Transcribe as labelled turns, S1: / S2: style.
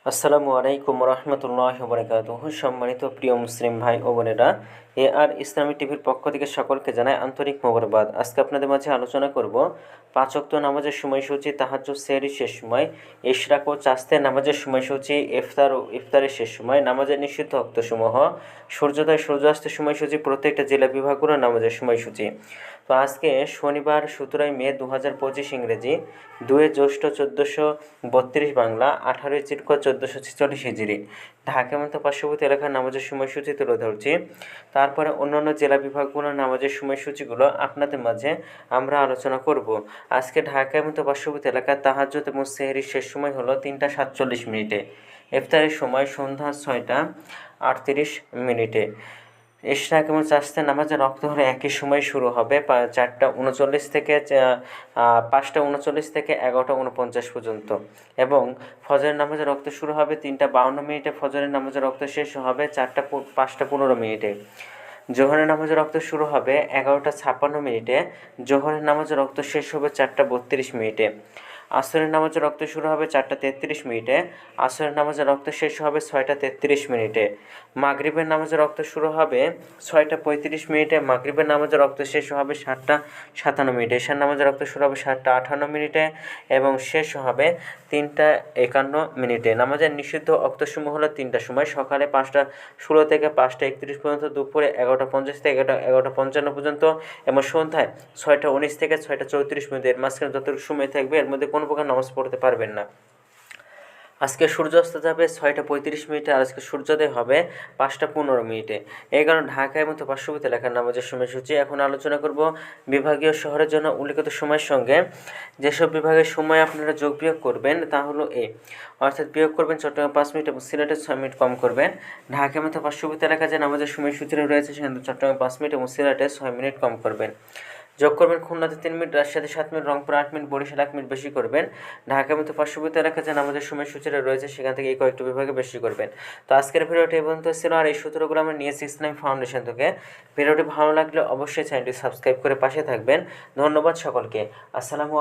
S1: আসসালামু আলাইকুম রহমতুল্লাহি ওয়া বারাকাতুহু। সম্মানিত প্রিয় মুসলিম ভাই ও বোনেরা, আর ইসলামী টিভির পক্ষ থেকে সকলকে জানাই আন্তরিক মোবারকবাদ। আজকে আপনাদের মাঝে আলোচনা করব 5 ওয়াক্ত নামাজের সময়সূচি, তাহাজ্জুদ সেহরির শেষ সময়, ইশরাক ও চাস্তে নামাজের সময়সূচি, ইফতার ও ইফতারের শেষ সময়, নামাজের নিষিদ্ধ ওয়াক্তসমূহ, সূর্যোদয় সূর্যাস্তের সময়সূচি, প্রত্যেকটা জেলা বিভাগগুলোর নামাজের সময়সূচি। তো আজকে শনিবার 17 মে 2025 ইংরেজি, 2 জ্যৈষ্ঠ 1432 বাংলা, 18 চিরকো 1446 হিজরি। ঢাকা মতো পার্শ্ববর্তী এলাকার নামাজের সময়সূচি তুলে ধরছি। তারপরে অন্যান্য জেলা বিভাগগুলোর নামাজের সময়সূচিগুলো আপনাদের মাঝে আমরা আলোচনা করব। আজকে ঢাকার মতো পার্শ্ববর্তী এলাকার তাহাজ্জুদ এবং সেহরির শেষ সময় হলো 3টা 47 মিনিটে। ইফতারের সময় সন্ধ্যা 6টা 38 মিনিটে। ইশরাক এবং চাস্তে নামাজের রক্ত হলে একই সময় শুরু হবে 4টা 39 থেকে 5টা 39 থেকে 11টা 49 পর্যন্ত, এবং ফজরের নামাজের রক্ত শুরু হবে 3টা 52 মিনিটে। ফজরের নামাজের রক্ত শেষ হবে 5টা 15 মিনিটে। জোহরের নামাজের রক্ত শুরু হবে 11টা 56 মিনিটে। জোহরের নামাজের রক্ত শেষ হবে 4টা 32 মিনিটে। আসরের নামাজের রক্ত শুরু হবে 4টা 33 মিনিটে। আসরের নামাজের রক্ত শেষ হবে 6টা 33 মিনিটে। মাগরিবের নামাজের রক্ত শুরু হবে 6টা 35 মিনিটে। মাগরিবের নামাজের রক্ত শেষ হবে 7টা 57 মিনিটে। এশার নামাজের রক্ত শুরু হবে 7টা 58 মিনিটে এবং শেষ হবে 3টা 51 মিনিটে। নামাজের নিষিদ্ধ ওয়াক্তসমূহ হলো 3টা সময়: সকালে 5টা 16 থেকে 5টা 31 পর্যন্ত, দুপুরে 11টা 50 থেকে 11টা 55 পর্যন্ত, এবং সন্ধ্যায় 6টা 19 থেকে 6টা 34 পর্যন্ত। এর মাঝখানে যতটুকু সময় থাকবে এর মধ্যে কোনো প্রকার নামাজ পড়তে পারবেন না। আজকে সূর্যাস্ত যাবে 6টা 35 মিনিটে, আর আজকে সূর্যোদয় হবে 5টা 15 মিনিটে। এই কারণে ঢাকায় মতো পার্শ্ববর্তী এলাকার নামাজের সময়সূচি। এখন আলোচনা করব বিভাগীয় শহরের জন্য উল্লিখিত সময়ের সঙ্গে যেসব বিভাগের সময় আপনারা যোগ বিয়োগ করবেন তা হলো অর্থাৎ বিয়োগ করবেন চট্টগ্রাম 5 মিনিট এবং সিলেটে 6 মিনিট কম করবেন। ঢাকার মতো পার্শ্ববর্তী এলাকায় যে নামাজের সময়সূচি রয়েছে সেখানে চট্টগ্রাম 5 মিনিট এবং সিলেটে 6 মিনিট কম করবেন। যোগ করবেন খুলনাতে 3 মিনিট, রাজশাহীতে 7 minute, Rangpur 8 minute, Barisal 1 minute বেশি করবেন। ঢাকার মতো পার্শ্ববর্তী এলাকায় যে আমাদের সময়সূচিটা রয়েছে সেখান থেকে এই কয়েকটি বিভাগে বেশি করবেন। তো আজকের ভিডিওটি এই পর্যন্ত ছিল, আর এই সূত্রগুলো আমরা নিয়েছি ইসলামী ফাউন্ডেশন থেকে। ভিডিওটি ভালো লাগলে অবশ্যই চ্যানেলটি সাবস্ক্রাইব করে পাশে থাকবেন। ধন্যবাদ সকলকে। আসসালামু